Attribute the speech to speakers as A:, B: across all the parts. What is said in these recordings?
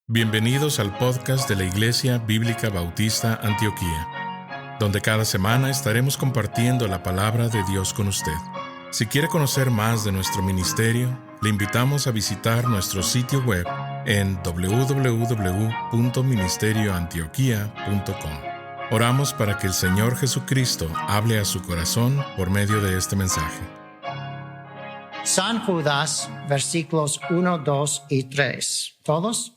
A: Bienvenidos al podcast de la Iglesia Bíblica Bautista Antioquía, donde cada semana estaremos compartiendo la palabra de Dios con usted. Si quiere conocer más de nuestro ministerio, le invitamos a visitar nuestro sitio web en www.ministerioantioquia.com. Oramos para que el Señor Jesucristo hable a su corazón por medio de este mensaje.
B: San Judas, versículos 1, 2 y 3. ¿Todos?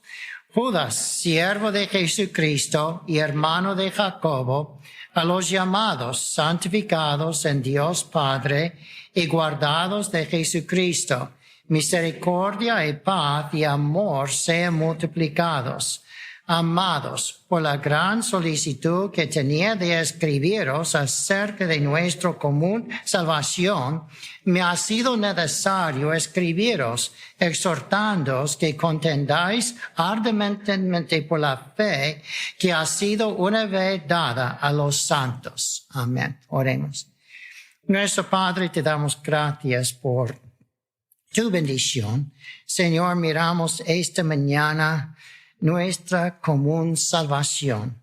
B: Judas, siervo de Jesucristo y hermano de Jacobo, a los llamados, santificados en Dios Padre y guardados de Jesucristo, misericordia y paz y amor sean multiplicados. Amados, por la gran solicitud que tenía de escribiros acerca de nuestra común salvación, me ha sido necesario escribiros, exhortándoos que contendáis ardentemente por la fe que ha sido una vez dada a los santos. Amén. Oremos. Nuestro Padre, te damos gracias por tu bendición. Señor, miramos esta mañana nuestra común salvación.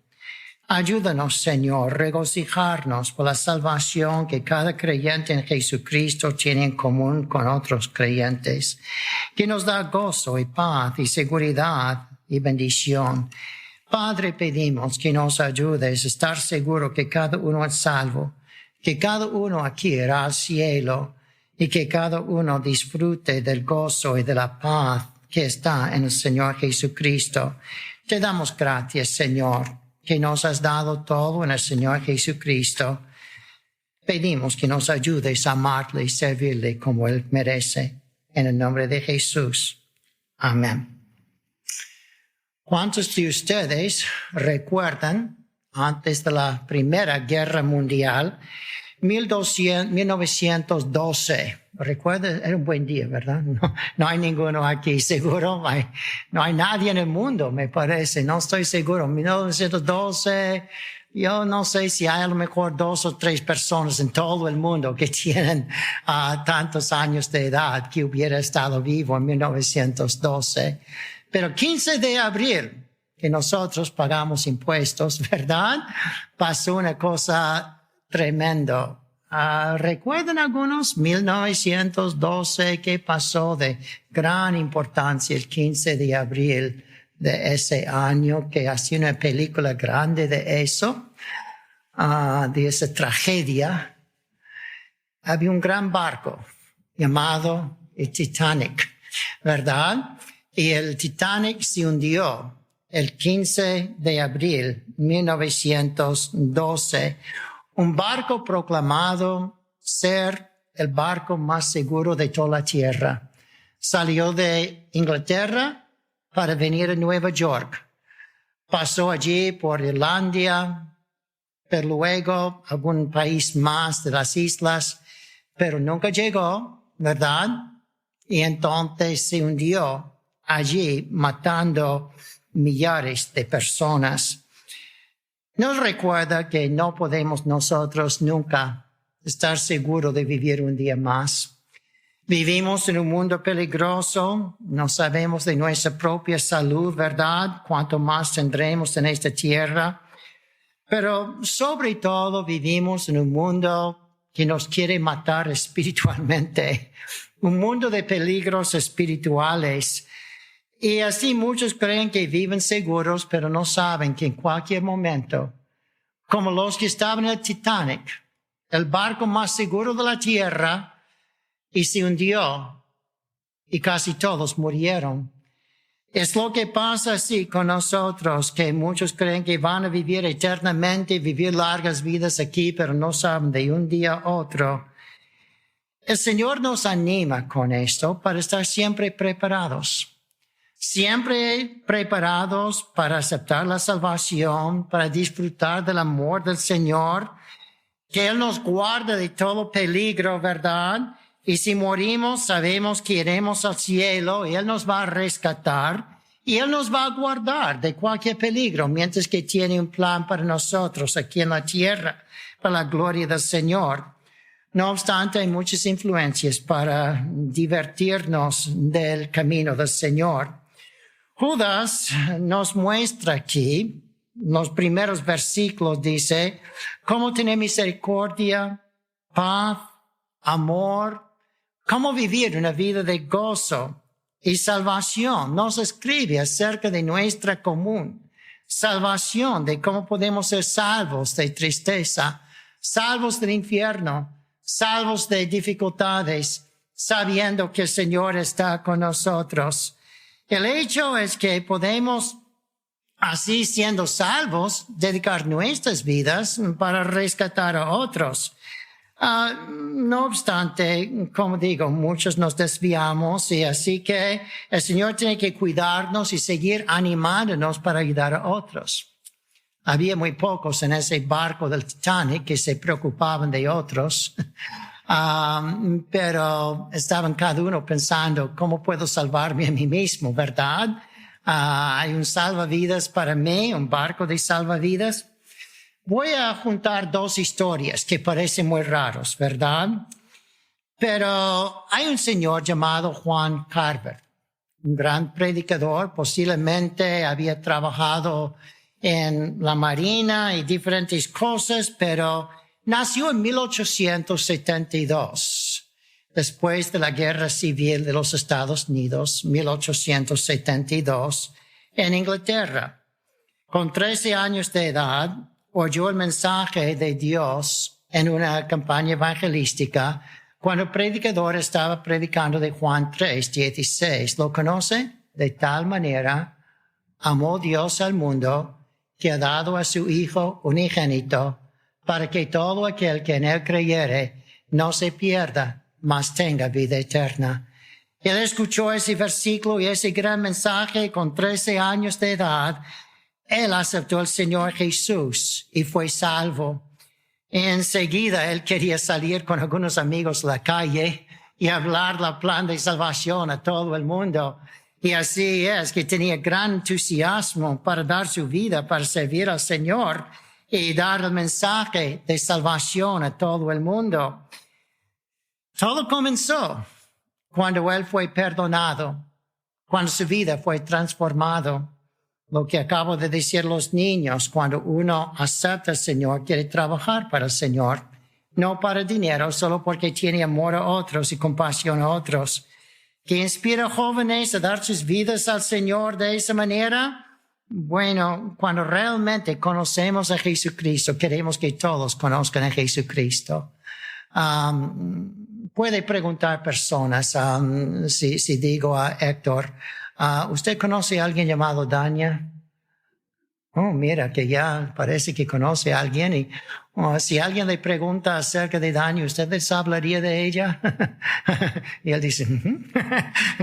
B: Ayúdanos, Señor, regocijarnos por la salvación que cada creyente en Jesucristo tiene en común con otros creyentes, que nos da gozo y paz y seguridad y bendición. Padre, pedimos que nos ayudes a estar seguro que cada uno es salvo, que cada uno aquí irá al cielo y que cada uno disfrute del gozo y de la paz que está en el Señor Jesucristo. Te damos gracias, Señor, que nos has dado todo en el Señor Jesucristo. Pedimos que nos ayudes a amarle y servirle como Él merece. En el nombre de Jesús. Amén. ¿Cuántos de ustedes recuerdan, antes de la Primera Guerra Mundial, 1912? Recuerda, era un buen día, ¿verdad? No hay ninguno aquí, seguro. No hay nadie en el mundo, me parece. No estoy seguro. 1912, yo no sé si hay a lo mejor 2 o 3 personas en todo el mundo que tienen tantos años de edad que hubiera estado vivo en 1912. Pero 15 de abril, que nosotros pagamos impuestos, ¿verdad? Pasó una cosa tremenda. ¿Recuerdan algunos? 1912, ¿qué pasó de gran importancia el 15 de abril de ese año? Que hacía una película grande de eso, de esa tragedia. Había un gran barco llamado el Titanic, ¿verdad? Y el Titanic se hundió el 15 de abril de 1912. Un barco proclamado ser el barco más seguro de toda la tierra. Salió de Inglaterra para venir a Nueva York. Pasó allí por Irlanda, pero luego algún país más de las islas, pero nunca llegó, ¿verdad? Y entonces se hundió allí, matando millares de personas. Nos recuerda que no podemos nosotros nunca estar seguros de vivir un día más. Vivimos en un mundo peligroso, no sabemos de nuestra propia salud, ¿verdad? Cuánto más tendremos en esta tierra. Pero sobre todo vivimos en un mundo que nos quiere matar espiritualmente. Un mundo de peligros espirituales. Y así muchos creen que viven seguros, pero no saben que en cualquier momento, como los que estaban en el Titanic, el barco más seguro de la tierra, y se hundió, y casi todos murieron. Es lo que pasa así con nosotros, que muchos creen que van a vivir eternamente, vivir largas vidas aquí, pero no saben de un día a otro. El Señor nos anima con esto para estar siempre preparados. Siempre preparados para aceptar la salvación, para disfrutar del amor del Señor, que Él nos guarda de todo peligro, ¿verdad? Y si morimos, sabemos que iremos al cielo y Él nos va a rescatar y Él nos va a guardar de cualquier peligro, mientras que tiene un plan para nosotros aquí en la tierra, para la gloria del Señor. No obstante, hay muchas influencias para divertirnos del camino del Señor. Judas nos muestra aquí, los primeros versículos dice, cómo tener misericordia, paz, amor, cómo vivir una vida de gozo y salvación. Nos escribe acerca de nuestra común salvación, de cómo podemos ser salvos de tristeza, salvos del infierno, salvos de dificultades, sabiendo que el Señor está con nosotros. El hecho es que podemos, así siendo salvos, dedicar nuestras vidas para rescatar a otros. No obstante, como digo, muchos nos desviamos y así que el Señor tiene que cuidarnos y seguir animándonos para ayudar a otros. Había muy pocos en ese barco del Titanic que se preocupaban de otros, pero estaban cada uno pensando, ¿cómo puedo salvarme a mí mismo, verdad? Hay un salvavidas para mí, un barco de salvavidas. Voy a juntar dos historias que parecen muy raros, ¿verdad? Pero hay un señor llamado Juan Carver, un gran predicador, posiblemente había trabajado en la marina y diferentes cosas, pero nació en 1872, después de la Guerra Civil de los Estados Unidos, 1872, en Inglaterra. Con 13 años de edad, oyó el mensaje de Dios en una campaña evangelística cuando el predicador estaba predicando de Juan 3:16. ¿Lo conoce? De tal manera amó Dios al mundo que ha dado a su Hijo unigénito para que todo aquel que en él creyere no se pierda, mas tenga vida eterna. Él escuchó ese versículo y ese gran mensaje con 13 años de edad. Él aceptó al Señor Jesús y fue salvo. Enseguida él quería salir con algunos amigos a la calle y hablar el plan de salvación a todo el mundo. Y así es que tenía gran entusiasmo para dar su vida, para servir al Señor y dar el mensaje de salvación a todo el mundo. Todo comenzó cuando él fue perdonado, cuando su vida fue transformada. Lo que acabo de decir los niños, cuando uno acepta al Señor, quiere trabajar para el Señor, no para dinero, solo porque tiene amor a otros y compasión a otros. Que inspira a jóvenes a dar sus vidas al Señor de esa manera. Bueno, cuando realmente conocemos a Jesucristo, queremos que todos conozcan a Jesucristo. Puede preguntar personas, si digo a Héctor, ¿usted conoce a alguien llamado Dania? Oh, mira, que ya parece que conoce a alguien. Y si alguien le pregunta acerca de Dania, ¿usted les hablaría de ella? Y él dice,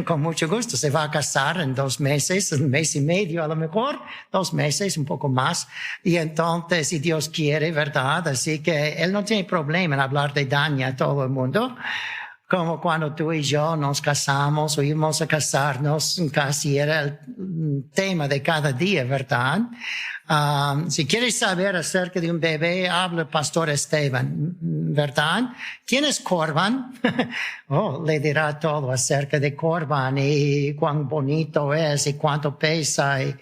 B: con mucho gusto, se va a casar en 2 meses, 1 mes y medio a lo mejor, 2 meses, un poco más. Y entonces, si Dios quiere, ¿verdad? Así que él no tiene problema en hablar de Dania a todo el mundo. Como cuando tú y yo nos casamos o íbamos a casarnos, casi era el tema de cada día, ¿verdad? Si quieres saber acerca de un bebé, habla el pastor Esteban, ¿verdad? ¿Quién es Corban? Le dirá todo acerca de Corban y cuán bonito es y cuánto pesa y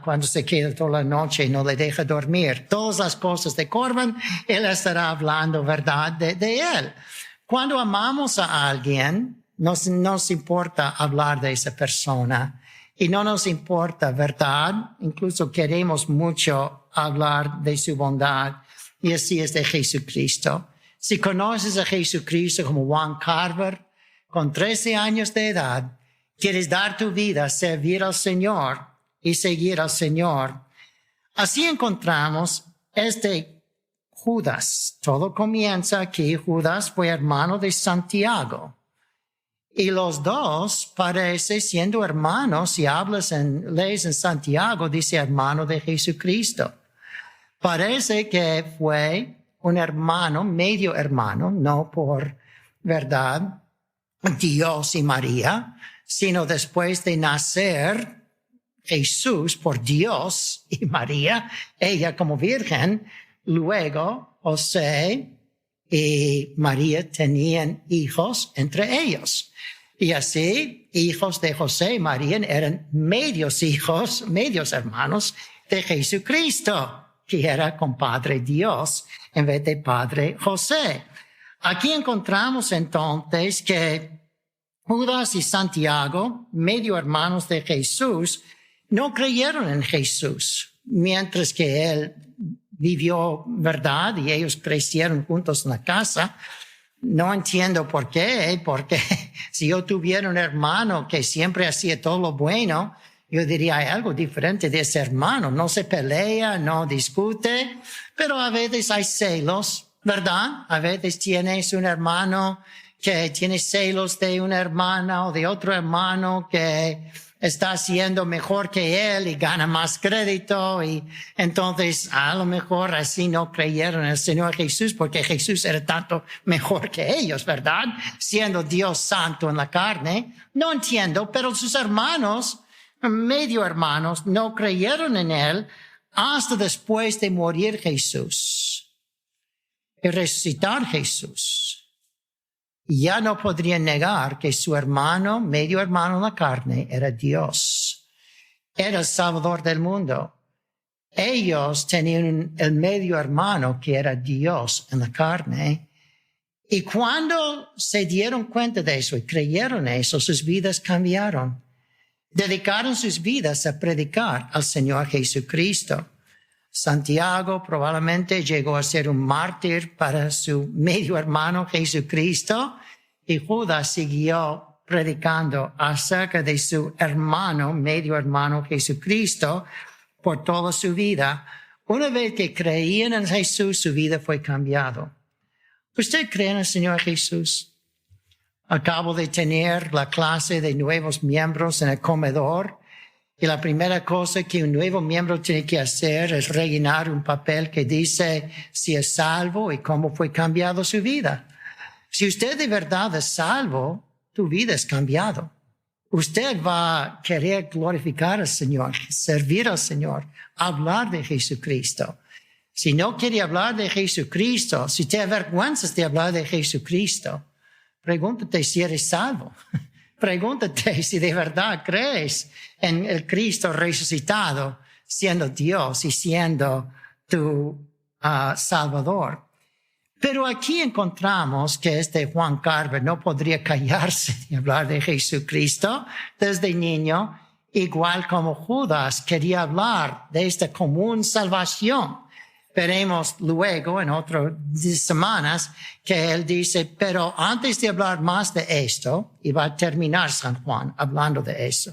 B: cuando se queda toda la noche y no le deja dormir. Todas las cosas de Corban, él estará hablando, ¿verdad? De él. Cuando amamos a alguien, nos importa hablar de esa persona y no nos importa, ¿verdad? Incluso queremos mucho hablar de su bondad y así es de Jesucristo. Si conoces a Jesucristo como Juan Carver, con 13 años de edad, quieres dar tu vida a servir al Señor y seguir al Señor. Así encontramos Judas. Todo comienza aquí. Judas fue hermano de Santiago. Y los dos parece siendo hermanos. Si lees en Santiago, dice hermano de Jesucristo. Parece que fue un hermano, medio hermano, no por verdad Dios y María, sino después de nacer Jesús por Dios y María, ella como virgen. Luego, José y María tenían hijos entre ellos. Y así, hijos de José y María eran medios hijos, medios hermanos de Jesucristo, que era compadre Dios en vez de padre José. Aquí encontramos entonces que Judas y Santiago, medio hermanos de Jesús, no creyeron en Jesús, mientras que él vivió verdad y ellos crecieron juntos en la casa. No entiendo por qué, porque si yo tuviera un hermano que siempre hacía todo lo bueno, yo diría hay algo diferente de ese hermano. No se pelea, no discute, pero a veces hay celos, ¿verdad? A veces tienes un hermano que tiene celos de una hermana o de otro hermano que está haciendo mejor que él y gana más crédito, y entonces a lo mejor así no creyeron en el Señor Jesús porque Jesús era tanto mejor que ellos, ¿verdad? Siendo Dios santo en la carne. No entiendo, pero sus hermanos, medio hermanos, no creyeron en él hasta después de morir Jesús y resucitar Jesús. Ya no podrían negar que su hermano, medio hermano en la carne, era Dios. Era el Salvador del mundo. Ellos tenían el medio hermano que era Dios en la carne. Y cuando se dieron cuenta de eso y creyeron eso, sus vidas cambiaron. Dedicaron sus vidas a predicar al Señor Jesucristo. Santiago probablemente llegó a ser un mártir para su medio hermano Jesucristo, y Judas siguió predicando acerca de su hermano, medio hermano Jesucristo, por toda su vida. Una vez que creían en Jesús, su vida fue cambiada. ¿Usted cree en el Señor Jesús? Acabo de tener la clase de nuevos miembros en el comedor. Y la primera cosa que un nuevo miembro tiene que hacer es rellenar un papel que dice si es salvo y cómo fue cambiado su vida. Si usted de verdad es salvo, tu vida es cambiada. Usted va a querer glorificar al Señor, servir al Señor, hablar de Jesucristo. Si no quiere hablar de Jesucristo, si te avergüenzas de hablar de Jesucristo, pregúntate si eres salvo. Pregúntate si de verdad crees en el Cristo resucitado, siendo Dios y siendo tu Salvador. Pero aquí encontramos que Juan Carver no podría callarse de hablar de Jesucristo desde niño, igual como Judas quería hablar de esta común salvación. Veremos luego en otras semanas que él dice, pero antes de hablar más de esto, y va a terminar San Juan hablando de eso,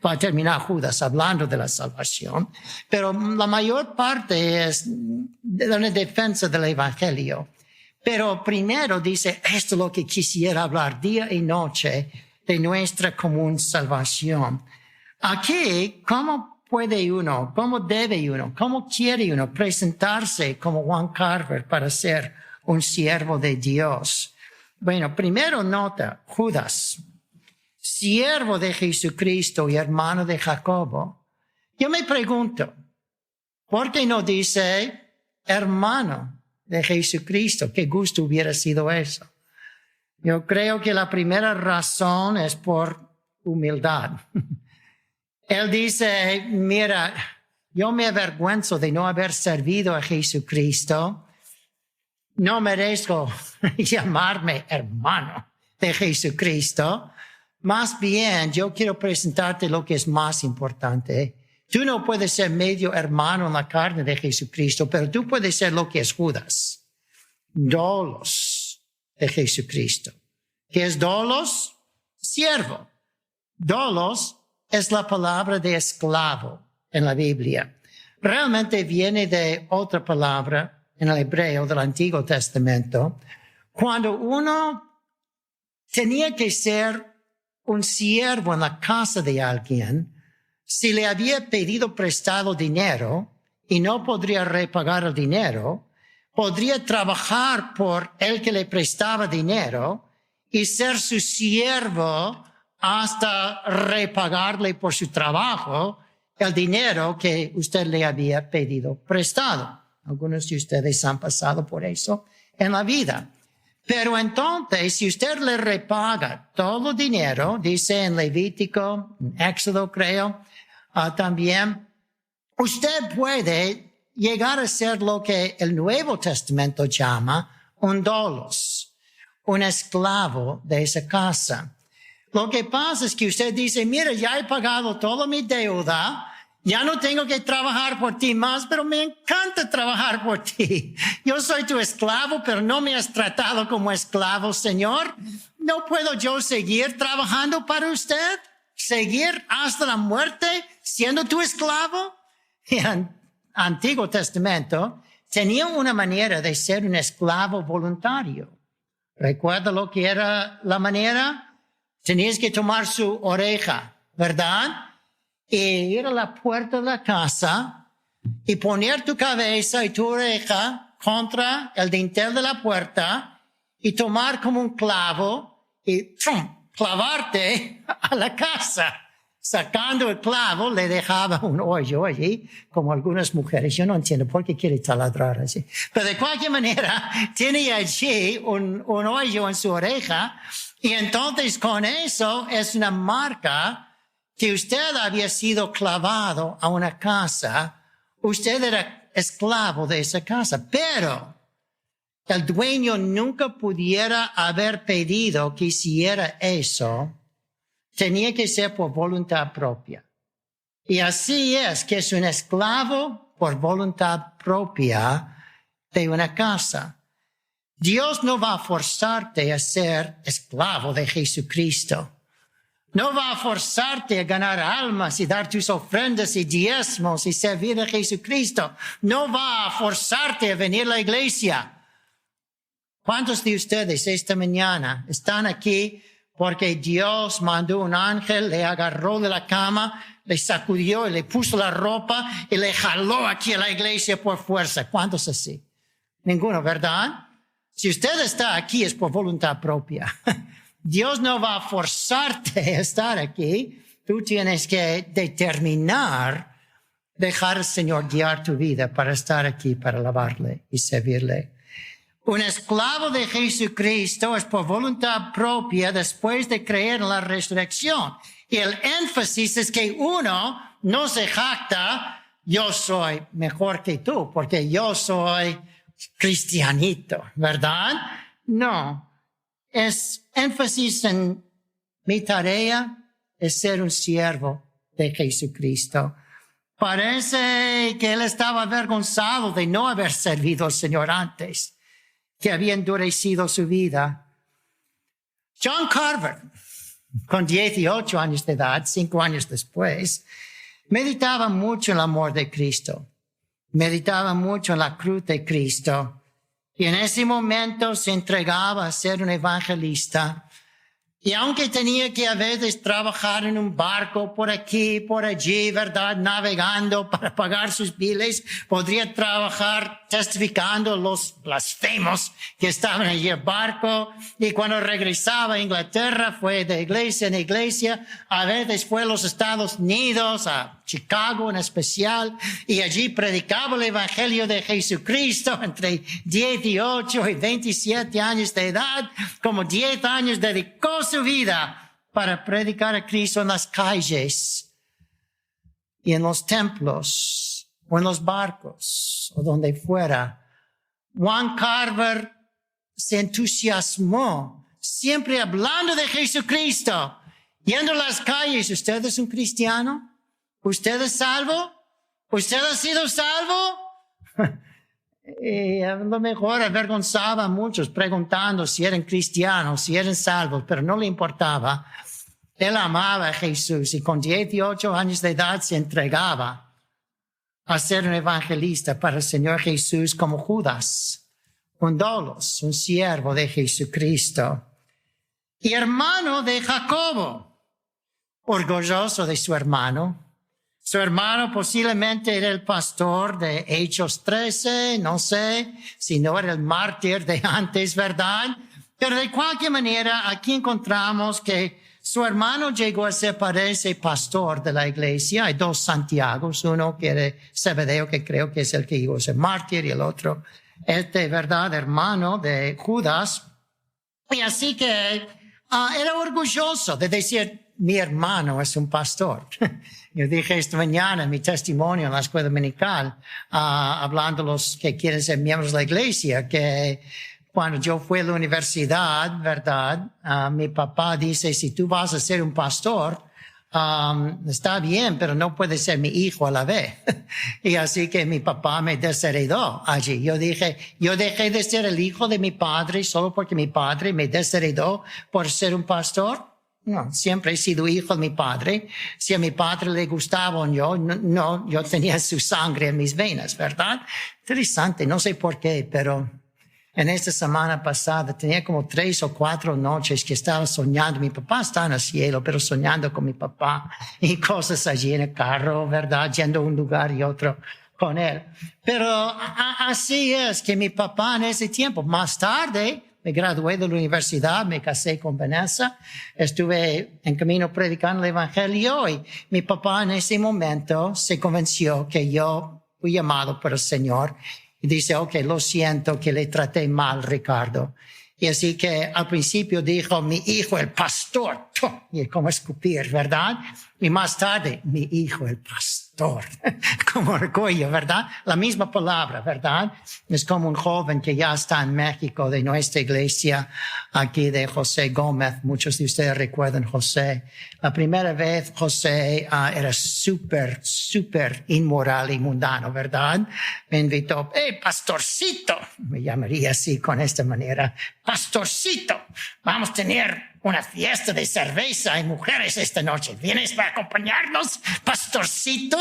B: va a terminar Judas hablando de la salvación, pero la mayor parte es de una defensa del Evangelio. Pero primero dice, esto es lo que quisiera hablar día y noche de nuestra común salvación. Aquí, ¿cómo puede uno, cómo debe uno, cómo quiere uno presentarse como Juan Carver para ser un siervo de Dios? Bueno, primero nota, Judas, siervo de Jesucristo y hermano de Jacobo. Yo me pregunto, ¿por qué no dice hermano de Jesucristo? Qué gusto hubiera sido eso. Yo creo que la primera razón es por humildad. Él dice, mira, yo me avergüenzo de no haber servido a Jesucristo. No merezco llamarme hermano de Jesucristo. Más bien, yo quiero presentarte lo que es más importante. Tú no puedes ser medio hermano en la carne de Jesucristo, pero tú puedes ser lo que es Judas. Dolos de Jesucristo. ¿Qué es dolos? Siervo. Dolos es la palabra de esclavo en la Biblia. Realmente viene de otra palabra en el hebreo del Antiguo Testamento. Cuando uno tenía que ser un siervo en la casa de alguien, si le había pedido prestado dinero y no podría repagar el dinero, podría trabajar por el que le prestaba dinero y ser su siervo hasta repagarle por su trabajo el dinero que usted le había pedido prestado. Algunos de ustedes han pasado por eso en la vida. Pero entonces, si usted le repaga todo dinero, dice en Levítico, en Éxodo creo, también, usted puede llegar a ser lo que el Nuevo Testamento llama un dolos, un esclavo de esa casa. Lo que pasa es que usted dice, mira, ya he pagado toda mi deuda, ya no tengo que trabajar por ti más, pero me encanta trabajar por ti. Yo soy tu esclavo, pero no me has tratado como esclavo, Señor. ¿No puedo yo seguir trabajando para usted? ¿Seguir hasta la muerte siendo tu esclavo? En el Antiguo Testamento tenía una manera de ser un esclavo voluntario. ¿Recuerda lo que era la manera? Tenías que tomar su oreja, ¿verdad? Y ir a la puerta de la casa y poner tu cabeza y tu oreja contra el dintel de la puerta y tomar como un clavo y clavarte a la casa. Sacando el clavo, le dejaba un hoyo allí, como algunas mujeres. Yo no entiendo por qué quiere taladrar así. Pero de cualquier manera, tiene allí un hoyo en su oreja. Y entonces con eso es una marca que usted había sido clavado a una casa. Usted era esclavo de esa casa. Pero el dueño nunca pudiera haber pedido que hiciera eso. Tenía que ser por voluntad propia. Y así es que es un esclavo por voluntad propia de una casa. Dios no va a forzarte a ser esclavo de Jesucristo. No va a forzarte a ganar almas y dar tus ofrendas y diezmos y servir a Jesucristo. No va a forzarte a venir a la iglesia. ¿Cuántos de ustedes esta mañana están aquí porque Dios mandó un ángel, le agarró de la cama, le sacudió y le puso la ropa y le jaló aquí a la iglesia por fuerza? ¿Cuántos así? Ninguno, ¿verdad? Si usted está aquí es por voluntad propia. Dios no va a forzarte a estar aquí. Tú tienes que determinar, dejar al Señor guiar tu vida para estar aquí, para alabarle y servirle. Un esclavo de Jesucristo es por voluntad propia después de creer en la resurrección. Y el énfasis es que uno no se jacta, yo soy mejor que tú, porque yo soy cristianito, ¿verdad? No. Es énfasis en mi tarea es ser un siervo de Jesucristo. Parece que él estaba avergonzado de no haber servido al Señor antes, que había endurecido su vida. John Carver, con 18 años de edad, 5 años después, meditaba mucho en el amor de Cristo. Meditaba mucho en la cruz de Cristo. Y en ese momento se entregaba a ser un evangelista. Y aunque tenía que a veces trabajar en un barco por aquí, por allí, ¿verdad? Navegando para pagar sus biles, podría trabajar testificando los blasfemos que estaban allí en el barco. Y cuando regresaba a Inglaterra, fue de iglesia en iglesia. A veces fue a los Estados Unidos, a Chicago en especial, y allí predicaba el evangelio de Jesucristo entre 18 y 27 años de edad. Como 10 años dedicó su vida para predicar a Cristo en las calles y en los templos o en los barcos o donde fuera. John Carver se entusiasmó siempre hablando de Jesucristo, yendo a las calles. ¿Usted es un cristiano? ¿Usted es salvo? ¿Usted ha sido salvo? Y a lo mejor avergonzaba a muchos preguntando si eran cristianos, si eran salvos, pero no le importaba. Él amaba a Jesús y con 18 años de edad se entregaba a ser un evangelista para el Señor Jesús como Judas, un dolos, un siervo de Jesucristo. Y hermano de Jacobo, orgulloso de su hermano. Su hermano posiblemente era el pastor de Hechos 13, no sé si no era el mártir de antes, ¿verdad? Pero de cualquier manera, aquí encontramos que su hermano llegó a ser, parece, pastor de la iglesia. Hay 2 Santiagos, uno que era Zebedeo, que creo que es el que llegó a ser mártir, y el otro, ¿verdad? Hermano de Judas. Y así que era orgulloso de decir, mi hermano es un pastor. Yo dije esta mañana en mi testimonio en la escuela dominical, hablando de los que quieren ser miembros de la iglesia, que cuando yo fui a la universidad, ¿verdad? Mi papá dice, si tú vas a ser un pastor, está bien, pero no puedes ser mi hijo a la vez. Y así que mi papá me desheredó allí. Yo dije, yo dejé de ser el hijo de mi padre solo porque mi padre me desheredó por ser un pastor. No, siempre he sido hijo de mi padre. Si a mi padre le gustaba yo, yo tenía su sangre en mis venas, ¿verdad? Interesante, no sé por qué, pero en esta semana pasada tenía como 3 o 4 noches que estaba soñando. Mi papá está en el cielo, pero soñando con mi papá y cosas allí en el carro, ¿verdad? Yendo a un lugar y otro con él. Pero así es que mi papá en ese tiempo, más tarde, me gradué de la universidad, me casé con Vanessa, estuve en camino predicando el evangelio y mi papá en ese momento se convenció que yo fui llamado por el Señor y dice, okay, lo siento que le traté mal, Ricardo. Y así que al principio dijo, mi hijo el pastor, y como escupir, ¿verdad? Y más tarde, mi hijo el pastor, como orgullo, ¿verdad? La misma palabra, ¿verdad? Es como un joven que ya está en México de nuestra iglesia, aquí de José Gómez. Muchos de ustedes recuerdan José. La primera vez José era súper inmoral y mundano, ¿verdad? Me invitó, pastorcito, me llamaría así con esta manera, pastorcito, vamos a tener una fiesta de cerveza y mujeres esta noche. ¿Vienes para acompañarnos, pastorcito?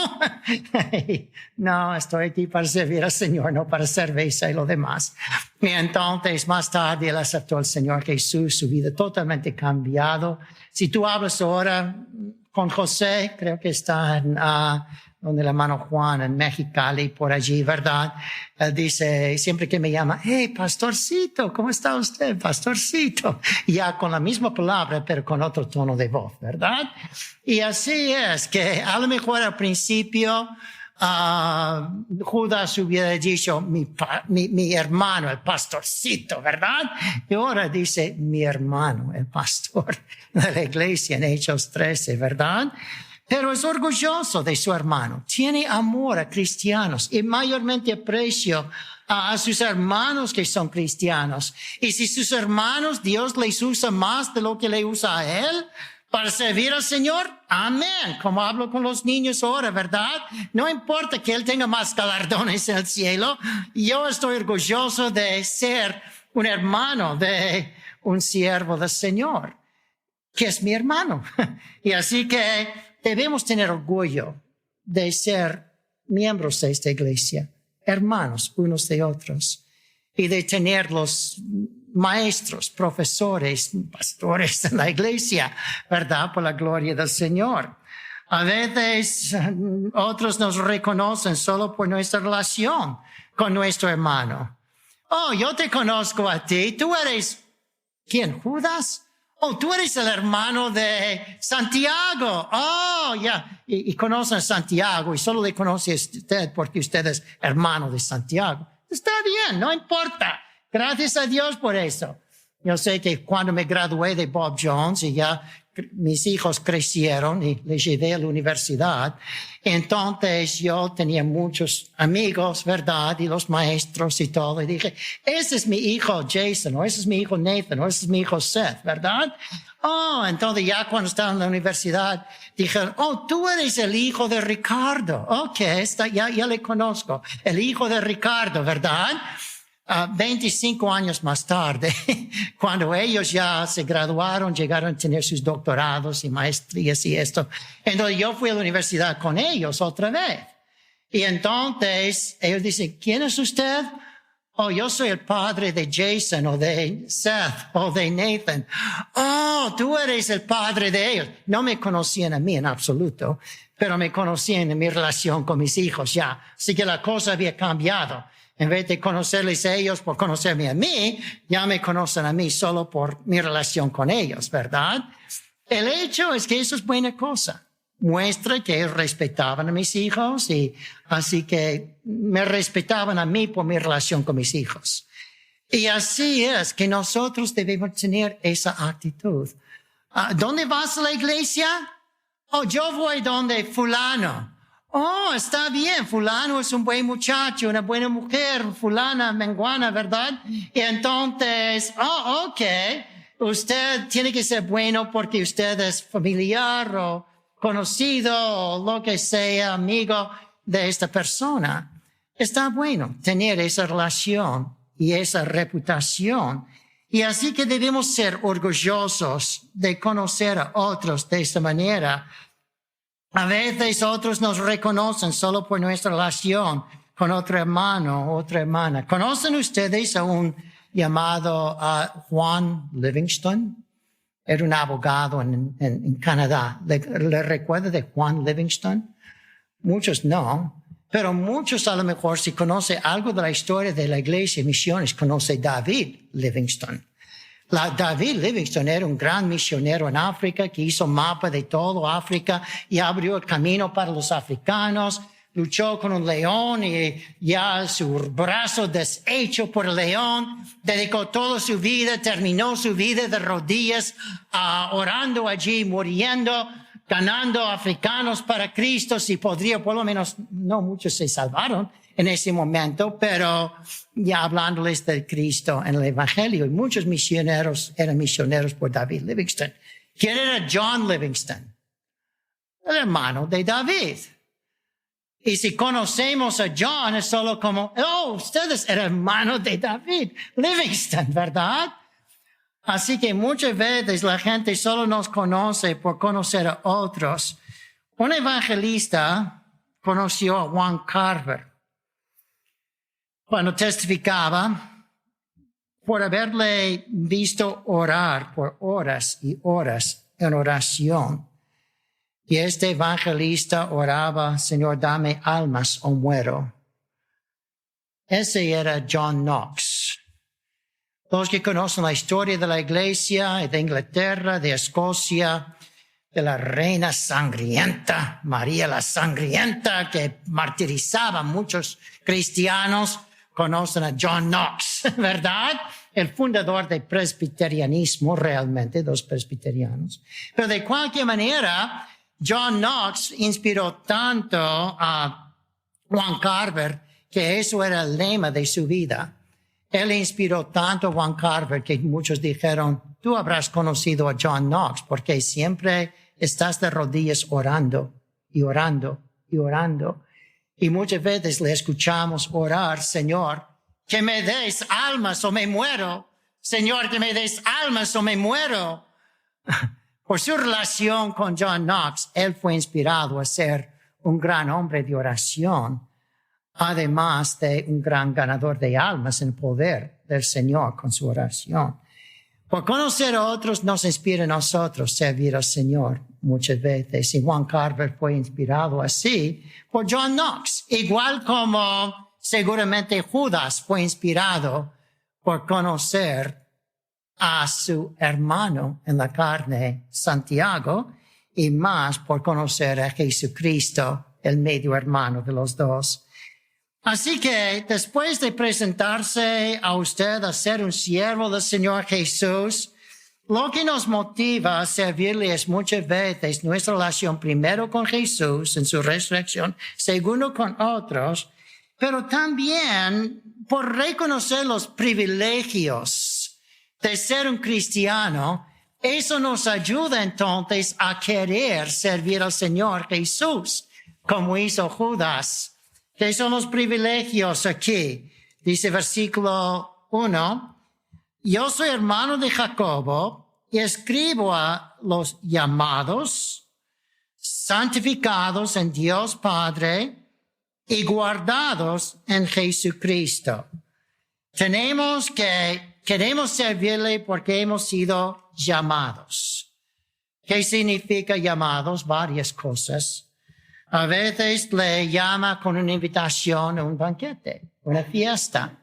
B: No, estoy aquí para servir al Señor, no para cerveza y lo demás. Y entonces, más tarde, él aceptó al Señor Jesús, su vida totalmente cambiado. Si tú hablas ahora con José, creo que está en donde el hermano Juan en Mexicali, por allí, ¿verdad? Él dice, siempre que me llama, hey, pastorcito, ¿cómo está usted, pastorcito? Ya con la misma palabra, pero con otro tono de voz, ¿verdad? Y así es que a lo mejor al principio Judas hubiera dicho mi hermano, el pastorcito, ¿verdad? Y ahora dice mi hermano, el pastor de la iglesia en Hechos 13, ¿verdad? Pero es orgulloso de su hermano. Tiene amor a cristianos y mayormente aprecio a sus hermanos que son cristianos. Y si sus hermanos, Dios les usa más de lo que le usa a él para servir al Señor, amén. Como hablo con los niños ahora, ¿verdad? No importa que él tenga más galardones en el cielo. Yo estoy orgulloso de ser un hermano de un siervo del Señor, que es mi hermano. Y así que debemos tener orgullo de ser miembros de esta iglesia, hermanos unos de otros, y de tener los maestros, profesores, pastores en la iglesia, ¿verdad? Por la gloria del Señor. A veces otros nos reconocen solo por nuestra relación con nuestro hermano. Oh, yo te conozco a ti. ¿Tú eres quién? ¿Judas? Oh, tú eres el hermano de Santiago. Oh, ya. Y conocen a Santiago y solo le conoce a usted porque usted es hermano de Santiago. Está bien, no importa. Gracias a Dios por eso. Yo sé que cuando me gradué de Bob Jones y ya mis hijos crecieron y les llevé a la universidad, entonces yo tenía muchos amigos, ¿verdad? Y los maestros y todo. Y dije, ese es mi hijo Jason, o ese es mi hijo Nathan, o ese es mi hijo Seth, ¿verdad? Oh, entonces ya cuando estaba en la universidad, dijeron, oh, tú eres el hijo de Ricardo. Ok, ya le conozco. El hijo de Ricardo, ¿verdad? 25 años más tarde, cuando ellos ya se graduaron, llegaron a tener sus doctorados y maestrías y esto. Entonces yo fui a la universidad con ellos otra vez. Y entonces ellos dicen, ¿quién es usted? Oh, yo soy el padre de Jason o de Seth o de Nathan. Oh, tú eres el padre de ellos. No me conocían a mí en absoluto, pero me conocían en mi relación con mis hijos ya. Así que la cosa había cambiado. En vez de conocerles a ellos por conocerme a mí, ya me conocen a mí solo por mi relación con ellos, ¿verdad? El hecho es que eso es buena cosa. Muestra que ellos respetaban a mis hijos y así que me respetaban a mí por mi relación con mis hijos. Y así es que nosotros debemos tener esa actitud. ¿Dónde vas a la iglesia? Oh, yo voy donde fulano. Oh, está bien, fulano es un buen muchacho, una buena mujer, fulana, menguana, ¿verdad? Y entonces, okay, usted tiene que ser bueno porque usted es familiar o conocido o lo que sea, amigo de esta persona. Está bueno tener esa relación y esa reputación. Y así que debemos ser orgullosos de conocer a otros de esta manera. A veces otros nos reconocen solo por nuestra relación con otro hermano o otra hermana. ¿Conocen ustedes a un llamado Juan Livingston? Era un abogado en Canadá. ¿Le recuerda de Juan Livingston? Muchos no, pero muchos a lo mejor si conoce algo de la historia de la iglesia y misiones, conoce David Livingston. David Livingston era un gran misionero en África que hizo mapa de todo África y abrió el camino para los africanos. Luchó con un león y ya su brazo deshecho por el león, dedicó toda su vida, terminó su vida de rodillas, orando allí, muriendo, ganando africanos para Cristo. Si podría, por lo menos, no muchos se salvaron en ese momento, pero ya hablándoles de Cristo en el Evangelio. Y muchos misioneros eran misioneros por David Livingston. ¿Quién era John Livingston? El hermano de David. Y si conocemos a John, es solo como, usted es el hermano de David Livingston, ¿verdad? Así que muchas veces la gente solo nos conoce por conocer a otros. Un evangelista conoció a Juan Carver cuando testificaba por haberle visto orar por horas y horas en oración. Y este evangelista oraba, Señor, dame almas o muero. Ese era John Knox. Los que conocen la historia de la iglesia, de Inglaterra, de Escocia, de la reina sangrienta, María la Sangrienta, que martirizaba a muchos cristianos, conocen a John Knox, ¿verdad? El fundador del presbiterianismo, realmente, los presbiterianos. Pero de cualquier manera, John Knox inspiró tanto a Juan Carver que eso era el lema de su vida. Él inspiró tanto a Juan Carver que muchos dijeron, tú habrás conocido a John Knox porque siempre estás de rodillas orando y orando y orando. Y muchas veces le escuchamos orar, Señor, que me des almas o me muero. Señor, que me des almas o me muero. Por su relación con John Knox, él fue inspirado a ser un gran hombre de oración, además de un gran ganador de almas en el poder del Señor con su oración. Por conocer a otros nos inspira a nosotros servir al Señor muchas veces. Y Juan Carver fue inspirado así por John Knox, igual como seguramente Judas fue inspirado por conocer a su hermano en la carne, Santiago, y más por conocer a Jesucristo, el medio hermano de los dos. Así que después de presentarse a usted a ser un siervo del Señor Jesús, lo que nos motiva a servirle es muchas veces nuestra relación primero con Jesús en su resurrección, segundo con otros, pero también por reconocer los privilegios de ser un cristiano. Eso nos ayuda entonces a querer servir al Señor Jesús, como hizo Judas. ¿Qué son los privilegios aquí? Dice versículo 1, yo soy hermano de Jacobo y escribo a los llamados, santificados en Dios Padre y guardados en Jesucristo. Queremos servirle porque hemos sido llamados. ¿Qué significa llamados? Varias cosas. A veces le llama con una invitación a un banquete, una fiesta.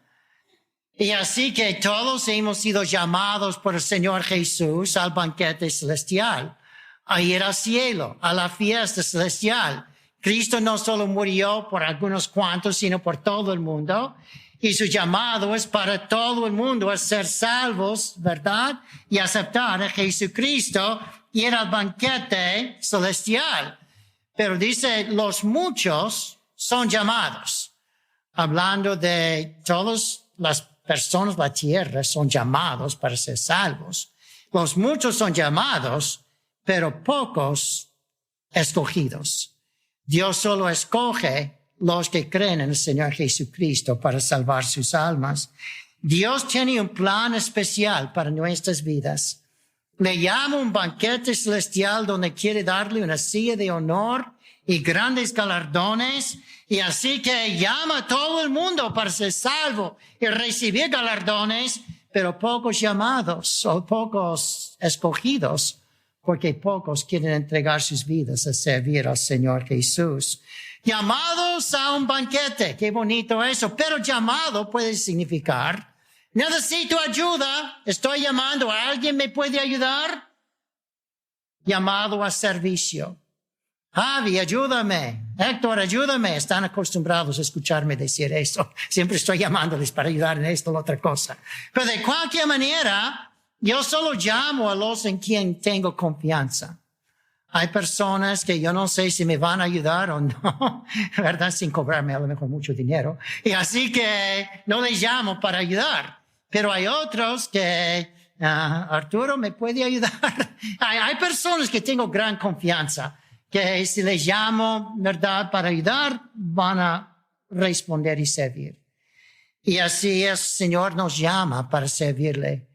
B: Y así que todos hemos sido llamados por el Señor Jesús al banquete celestial, a ir al cielo, a la fiesta celestial. Cristo no solo murió por algunos cuantos, sino por todo el mundo. Y su llamado es para todo el mundo a ser salvos, ¿verdad? Y aceptar a Jesucristo y ir al banquete celestial. Pero dice, los muchos son llamados. Hablando de todas las personas de la tierra son llamados para ser salvos. Los muchos son llamados, pero pocos escogidos. Dios solo escoge los que creen en el Señor Jesucristo para salvar sus almas. Dios tiene un plan especial para nuestras vidas. Le llama un banquete celestial donde quiere darle una silla de honor y grandes galardones. Y así que llama a todo el mundo para ser salvo y recibir galardones, pero pocos llamados o pocos escogidos, porque pocos quieren entregar sus vidas a servir al Señor Jesús. Llamados a un banquete, qué bonito eso, pero llamado puede significar, necesito ayuda, estoy llamando a alguien, ¿me puede ayudar? Llamado a servicio. Javi, ayúdame. Héctor, ayúdame. Están acostumbrados a escucharme decir eso. Siempre estoy llamándoles para ayudar en esto o otra cosa. Pero de cualquier manera, yo solo llamo a los en quien tengo confianza. Hay personas que yo no sé si me van a ayudar o no, ¿verdad? Sin cobrarme a lo mejor mucho dinero. Y así que no les llamo para ayudar. Pero hay otros que, Arturo, ¿me puede ayudar? Hay personas que tengo gran confianza, que si les llamo, ¿verdad?, para ayudar, van a responder y servir. Y así el Señor nos llama para servirle.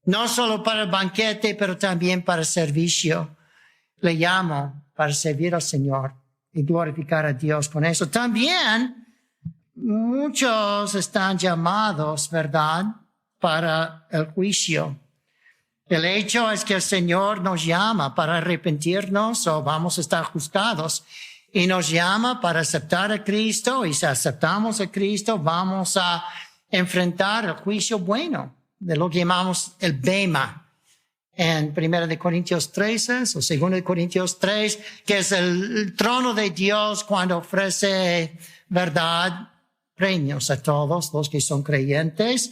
B: No solo para el banquete, pero también para el servicio. Le llamo para servir al Señor y glorificar a Dios con eso. También muchos están llamados, ¿verdad?, para el juicio. El hecho es que el Señor nos llama para arrepentirnos o vamos a estar juzgados. Y nos llama para aceptar a Cristo. Y si aceptamos a Cristo, vamos a enfrentar el juicio bueno, de lo que llamamos el bema. En 1 Corintios 13 o 2 Corintios 3, que es el trono de Dios cuando ofrece, ¿verdad?, premios a todos los que son creyentes.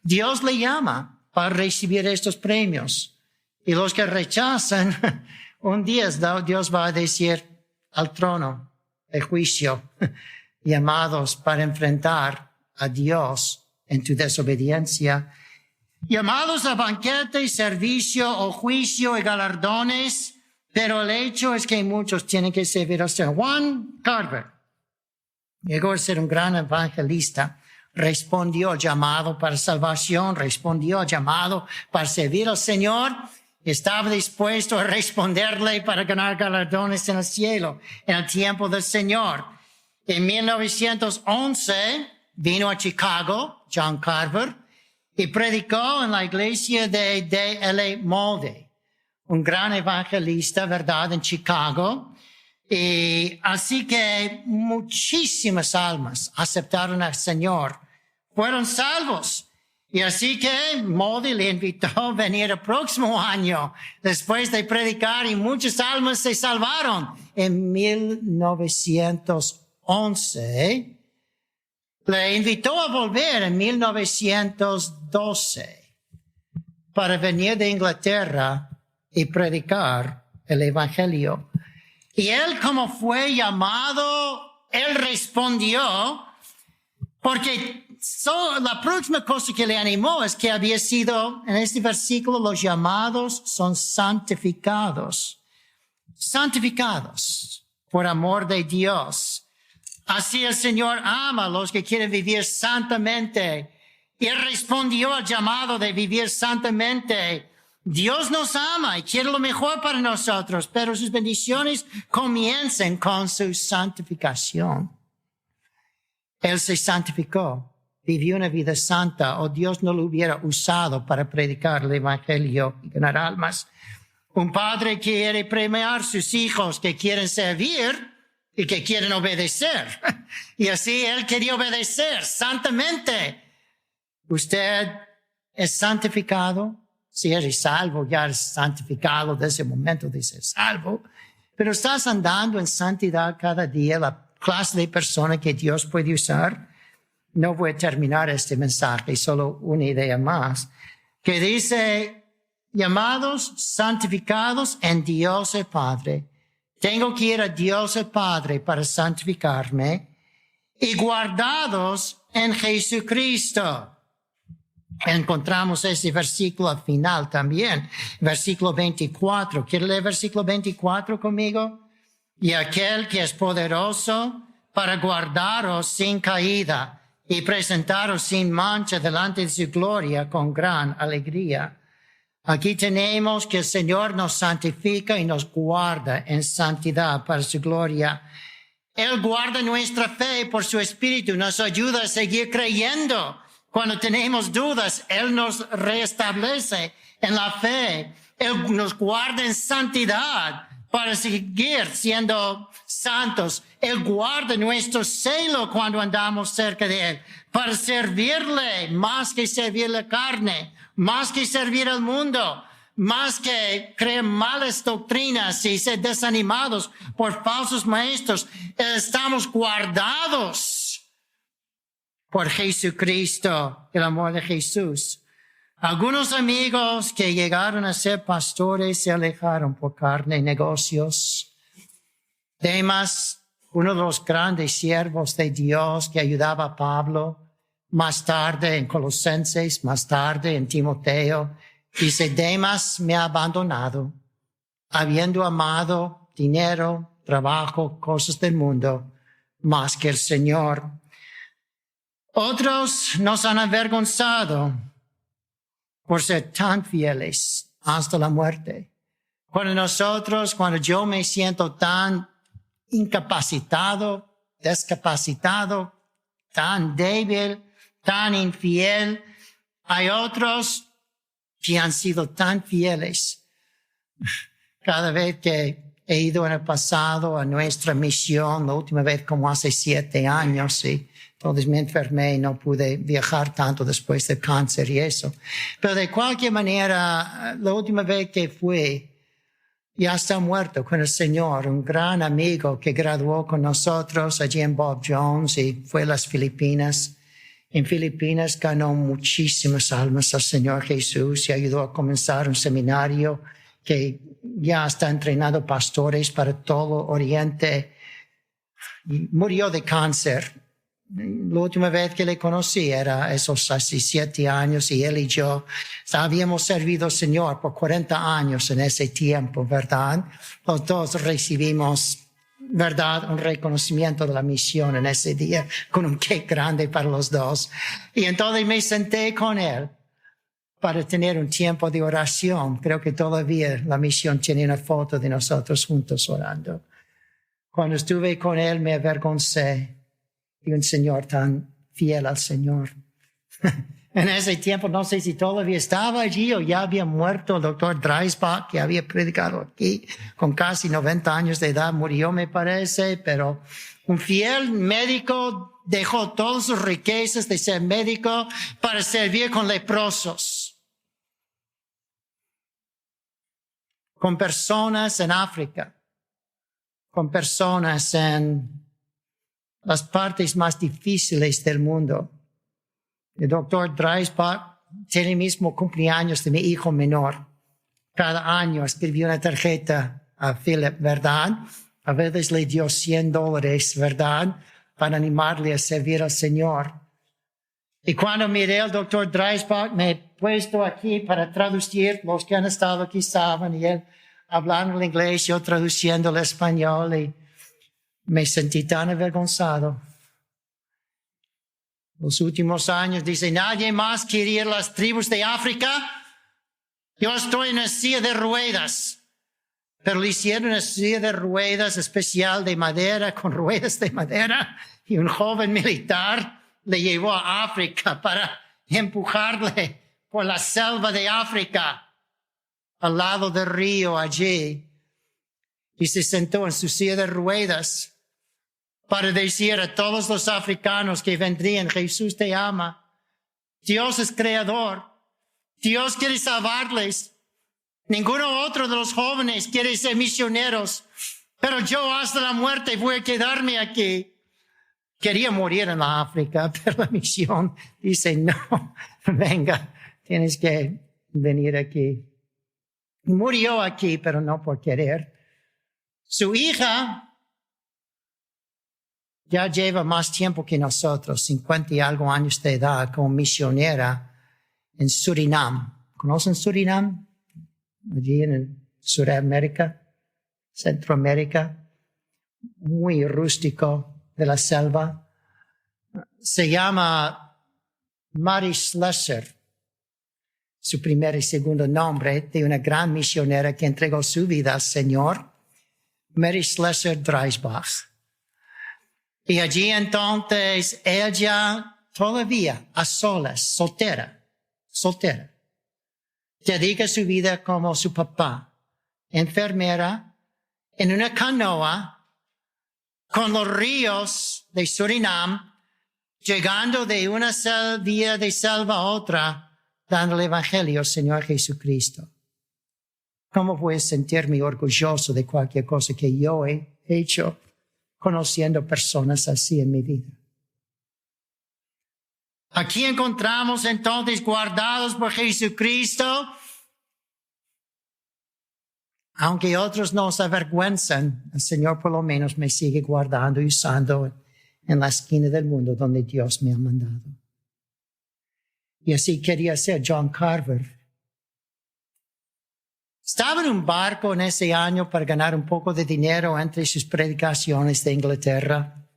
B: Dios le llama para recibir estos premios. Y los que rechazan, un día Dios va a decir al trono de juicio, llamados para enfrentar a Dios en tu desobediencia. Llamados a banquete, servicio o juicio y galardones, pero el hecho es que muchos tienen que servir al Señor. Juan Carver llegó a ser un gran evangelista. Respondió al llamado para salvación, respondió al llamado para servir al Señor. Estaba dispuesto a responderle para ganar galardones en el cielo, en el tiempo del Señor. En 1911 vino a Chicago, John Carver, y predicó en la iglesia de D.L. Moody, un gran evangelista, ¿verdad?, en Chicago. Y así que muchísimas almas aceptaron al Señor, fueron salvos. Y así que Moody le invitó a venir el próximo año después de predicar y muchas almas se salvaron. En 1911 le invitó a volver en 1912 para venir de Inglaterra y predicar el Evangelio. Y él, como fue llamado, él respondió, porque la próxima cosa que le animó es que había sido, en este versículo, los llamados son santificados. Santificados por amor de Dios. Así el Señor ama a los que quieren vivir santamente. Y él respondió al llamado de vivir santamente. Dios nos ama y quiere lo mejor para nosotros, pero sus bendiciones comienzan con su santificación. Él se santificó, vivió una vida santa, o Dios no lo hubiera usado para predicar el Evangelio y ganar almas. Un padre quiere premiar a sus hijos que quieren servir y que quieren obedecer. Y así él quería obedecer santamente. Usted es santificado. Si eres salvo, ya eres santificado desde el momento de ser salvo. Pero estás andando en santidad cada día, la clase de persona que Dios puede usar. no voy a terminar este mensaje, solo una idea más, que dice, llamados, santificados en Dios el Padre. Tengo que ir a Dios el Padre para santificarme y guardados en Jesucristo. Encontramos ese versículo al final también, versículo 24. ¿Quiere leer versículo 24 conmigo? Y aquel que es poderoso para guardaros sin caída y presentaros sin mancha delante de su gloria con gran alegría. Aquí tenemos que el Señor nos santifica y nos guarda en santidad para su gloria. Él guarda nuestra fe por su Espíritu, nos ayuda a seguir creyendo. Cuando tenemos dudas, Él nos restablece en la fe. Él nos guarda en santidad para seguir siendo santos. Él guarda nuestro celo cuando andamos cerca de Él, para servirle más que servir la carne, más que servir al mundo, más que creer malas doctrinas y ser desanimados por falsos maestros. Estamos guardados por Jesucristo, el amor de Jesús. Algunos amigos que llegaron a ser pastores se alejaron por carne y negocios. Demas, uno de los grandes siervos de Dios que ayudaba a Pablo, más tarde en Colosenses, más tarde en Timoteo, dice, Demas me ha abandonado, habiendo amado dinero, trabajo, cosas del mundo, más que el Señor. Otros nos han avergonzado por ser tan fieles hasta la muerte. Cuando yo me siento tan incapacitado, discapacitado, tan débil, tan infiel, hay otros que han sido tan fieles. Cada vez que he ido en el pasado a nuestra misión, la última vez como hace 7 años, y entonces me enfermé y no pude viajar tanto después del cáncer y eso. Pero de cualquier manera, la última vez que fui, ya está muerto con el Señor, un gran amigo que graduó con nosotros allí en Bob Jones y fue a las Filipinas. En Filipinas ganó muchísimas almas al Señor Jesús y ayudó a comenzar un seminario que ya está entrenando pastores para todo Oriente. Murió de cáncer. La última vez que le conocí era esos hace 7 años y él y yo habíamos servido al Señor por 40 años en ese tiempo, ¿verdad? Los dos recibimos, ¿verdad?, un reconocimiento de la misión en ese día con un cake grande para los dos. Y entonces me senté con él para tener un tiempo de oración. Creo que todavía la misión tiene una foto de nosotros juntos orando. Cuando estuve con él me avergoncé. Y un señor tan fiel al Señor. En ese tiempo, no sé si todavía estaba allí o ya había muerto el doctor Dreisbach, que había predicado aquí con casi 90 años de edad. Murió, me parece, pero un fiel médico dejó todas sus riquezas de ser médico para servir con leprosos, con personas en África, con personas en las partes más difíciles del mundo. El doctor Dreisbach tiene el mismo cumpleaños de mi hijo menor. Cada año escribió una tarjeta a Philip, ¿verdad? A veces le dio $100, ¿verdad?, para animarle a servir al Señor. Y cuando miré al doctor Dreisbach, me he puesto aquí para traducir. Los que han estado aquí saben, y él hablando el inglés, yo traduciendo el español, y me sentí tan avergonzado. Los últimos años, dice, nadie más quiere ir a las tribus de África. Yo estoy en una silla de ruedas. Pero le hicieron una silla de ruedas especial de madera, con ruedas de madera. Y un joven militar le llevó a África para empujarle por la selva de África, al lado del río allí. Y se sentó en su silla de ruedas para decir a todos los africanos que vendrían, Jesús te ama, Dios es creador, Dios quiere salvarles. Ninguno otro de los jóvenes quiere ser misioneros, pero yo hasta la muerte voy a quedarme aquí. quería morir en la África, pero la misión dice, no, venga, tienes que venir aquí. Murió aquí, pero no por querer. Su hija ya lleva más tiempo que nosotros, 50 y algo años de edad, como misionera en Surinam. ¿Conocen Surinam? Allí en Sudamérica, Centroamérica, muy rústico de la selva. Se llama Mary Slessor, su primer y segundo nombre, de una gran misionera que entregó su vida al Señor, Mary Slessor Dreisbach. Y allí entonces ella todavía a solas, soltera, dedica su vida como su papá, enfermera, en una canoa con los ríos de Surinam, llegando de una vía de selva a otra, dando el evangelio al Señor Jesucristo. ¿Cómo voy a sentirme orgulloso de cualquier cosa que yo he hecho conociendo personas así en mi vida? Aquí encontramos entonces guardados por Jesucristo, aunque otros nos avergüenzan, el Señor por lo menos me sigue guardando y usando en la esquina del mundo donde Dios me ha mandado. Y así quería ser John Carver. Estaba en un barco en ese año para ganar un poco de dinero entre sus predicaciones de Inglaterra.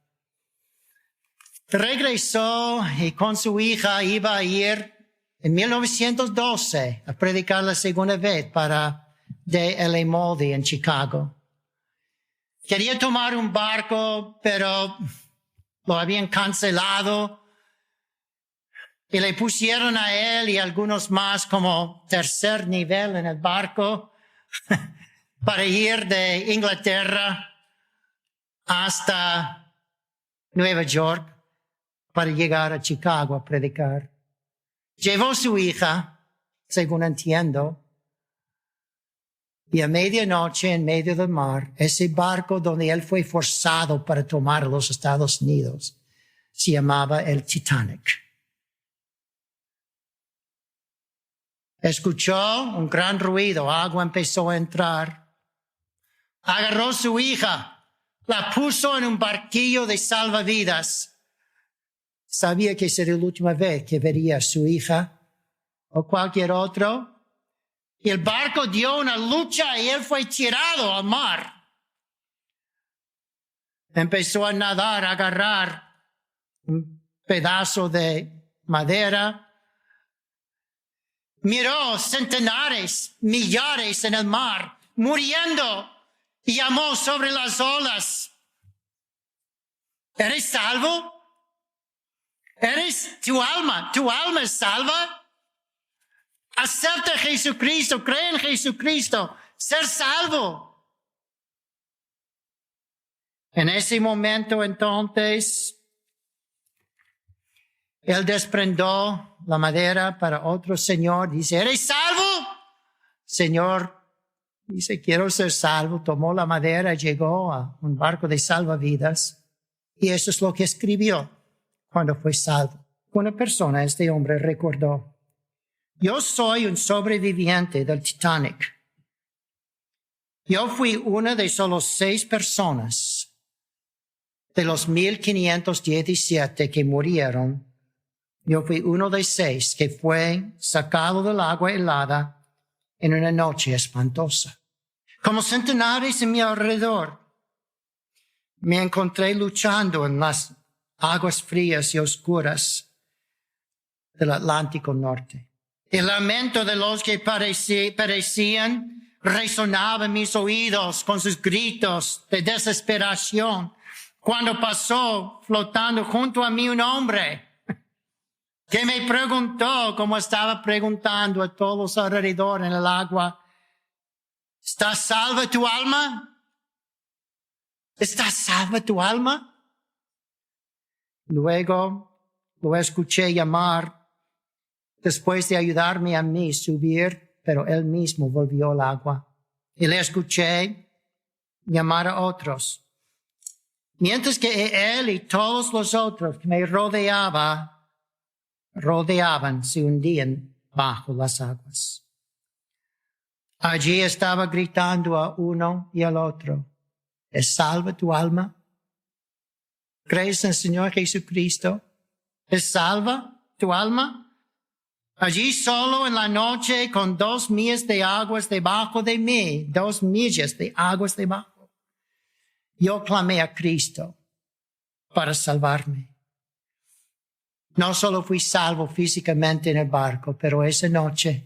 B: Regresó y con su hija iba a ir en 1912 a predicar la segunda vez para D.L. Moody en Chicago. Quería tomar un barco, pero lo habían cancelado. Y le pusieron a él y algunos más como tercer nivel en el barco para ir de Inglaterra hasta Nueva York para llegar a Chicago a predicar. Llevó su hija, según entiendo, y a medianoche en medio del mar, ese barco donde él fue forzado para tomar los Estados Unidos se llamaba el Titanic. Escuchó un gran ruido, agua empezó a entrar. Agarró su hija, la puso en un barquillo de salvavidas. Sabía que sería la última vez que vería a su hija o cualquier otro. Y el barco dio una lucha y él fue tirado al mar. Empezó a nadar, a agarrar un pedazo de madera. Miró centenares, millares en el mar, muriendo, y llamó sobre las olas. ¿Eres salvo? ¿Eres tu alma es salva? Acepta a Jesucristo, cree en Jesucristo, ser salvo. En ese momento entonces, él desprendió la madera para otro señor. Dice, ¿eres salvo? Señor, dice, quiero ser salvo. Tomó la madera, llegó a un barco de salvavidas. Y eso es lo que escribió cuando fue salvo. Una persona, este hombre, recordó, yo soy un sobreviviente del Titanic. Yo fui una de solo 6 personas de los 1,517 que murieron. Yo fui uno de 6 que fue sacado del agua helada en una noche espantosa. Como centenares en mi alrededor, me encontré luchando en las aguas frías y oscuras del Atlántico Norte. El lamento de los que perecían resonaba en mis oídos con sus gritos de desesperación cuando pasó flotando junto a mí un hombre que me preguntó, como estaba preguntando a todos alrededor en el agua, ¿estás salva tu alma? ¿Estás salva tu alma? Luego lo escuché llamar, después de ayudarme a mí subir, pero él mismo volvió al agua. Y le escuché llamar a otros. Mientras que él y todos los otros que me rodeaban, se hundían bajo las aguas. Allí estaba gritando a uno y al otro, ¿es salva tu alma? ¿Crees en el Señor Jesucristo? ¿Es salva tu alma? Allí solo en la noche con 2 millas de aguas debajo de mí, 2 millas de aguas debajo. Yo clamé a Cristo para salvarme. No solo fui salvo físicamente en el barco, pero esa noche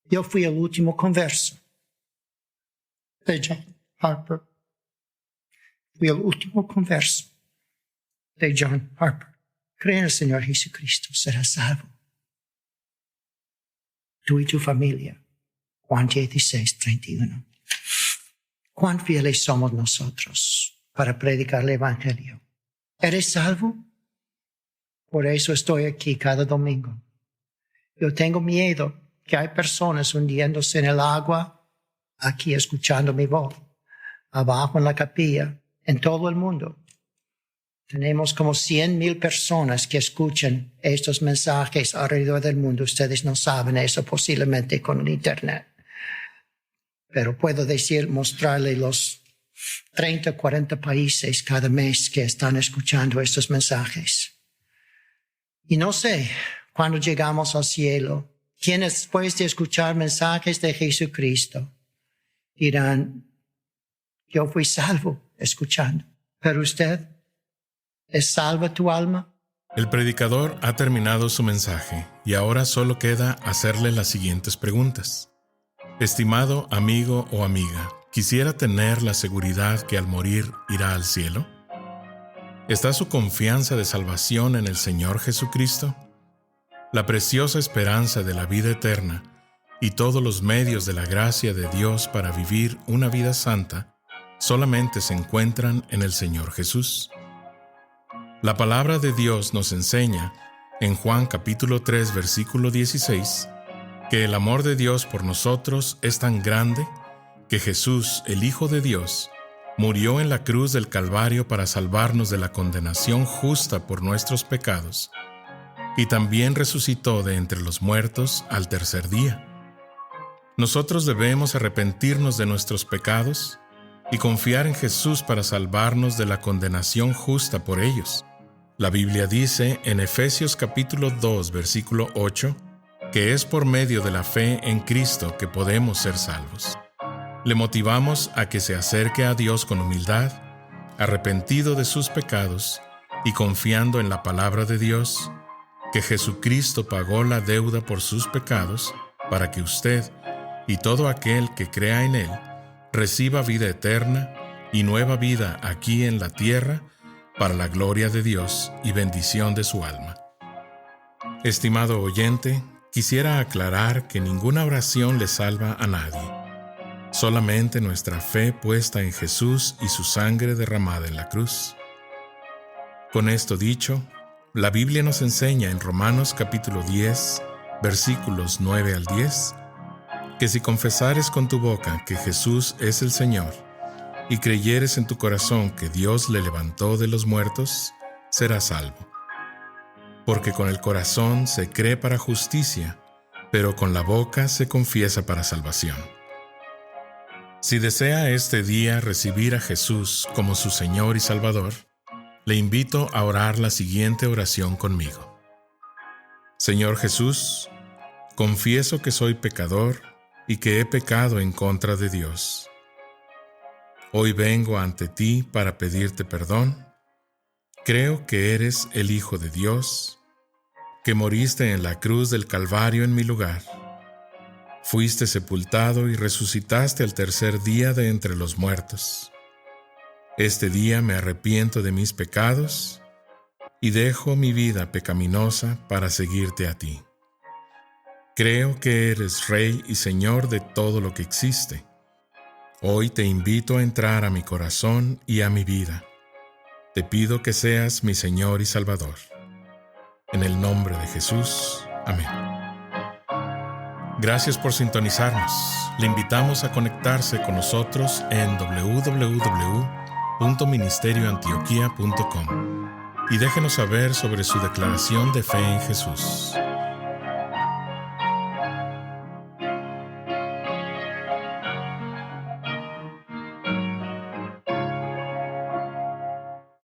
B: yo fui el último converso de John Harper. Fui el último converso de John Harper. Cree en el Señor Jesucristo, serás salvo. Tú y tu familia. Juan 16:31. ¿Cuán fieles somos nosotros para predicar el Evangelio? ¿Eres salvo? Por eso estoy aquí cada domingo. Yo tengo miedo que hay personas hundiéndose en el agua, aquí escuchando mi voz, abajo en la capilla, en todo el mundo. Tenemos como 100,000 personas que escuchan estos mensajes alrededor del mundo. Ustedes no saben eso posiblemente con el internet. Pero puedo mostrarle los 30, 40 países cada mes que están escuchando estos mensajes. Y no sé, cuando llegamos al cielo, quienes después de escuchar mensajes de Jesucristo dirán, yo fui salvo escuchando, pero usted, ¿es salva tu alma?
A: El predicador ha terminado su mensaje y ahora solo queda hacerle las siguientes preguntas. Estimado amigo o amiga, ¿quisiera tener la seguridad que al morir irá al cielo? ¿Está su confianza de salvación en el Señor Jesucristo? La preciosa esperanza de la vida eterna y todos los medios de la gracia de Dios para vivir una vida santa solamente se encuentran en el Señor Jesús. La palabra de Dios nos enseña, en Juan capítulo 3, versículo 16, que el amor de Dios por nosotros es tan grande que Jesús, el Hijo de Dios, murió en la cruz del Calvario para salvarnos de la condenación justa por nuestros pecados, y también resucitó de entre los muertos al tercer día. Nosotros debemos arrepentirnos de nuestros pecados y confiar en Jesús para salvarnos de la condenación justa por ellos. La Biblia dice en Efesios capítulo 2, versículo 8, que es por medio de la fe en Cristo que podemos ser salvos. Le motivamos a que se acerque a Dios con humildad, arrepentido de sus pecados y confiando en la palabra de Dios, que Jesucristo pagó la deuda por sus pecados para que usted y todo aquel que crea en Él reciba vida eterna y nueva vida aquí en la tierra para la gloria de Dios y bendición de su alma. Estimado oyente, quisiera aclarar que ninguna oración le salva a nadie. Solamente nuestra fe puesta en Jesús y su sangre derramada en la cruz. Con esto dicho, la Biblia nos enseña en Romanos capítulo 10, versículos 9 al 10, que si confesares con tu boca que Jesús es el Señor y creyeres en tu corazón que Dios le levantó de los muertos, serás salvo. Porque con el corazón se cree para justicia, pero con la boca se confiesa para salvación. Si desea este día recibir a Jesús como su Señor y Salvador, le invito a orar la siguiente oración conmigo. Señor Jesús, confieso que soy pecador y que he pecado en contra de Dios. Hoy vengo ante ti para pedirte perdón. Creo que eres el Hijo de Dios, que moriste en la cruz del Calvario en mi lugar. Fuiste sepultado y resucitaste al tercer día de entre los muertos. Este día me arrepiento de mis pecados y dejo mi vida pecaminosa para seguirte a ti. Creo que eres Rey y Señor de todo lo que existe. Hoy te invito a entrar a mi corazón y a mi vida. Te pido que seas mi Señor y Salvador. En el nombre de Jesús. Amén. Gracias por sintonizarnos. Le invitamos a conectarse con nosotros en www.iglesiabiblica.org info@ministerioantioquia.com y déjenos saber sobre su declaración de fe en Jesús.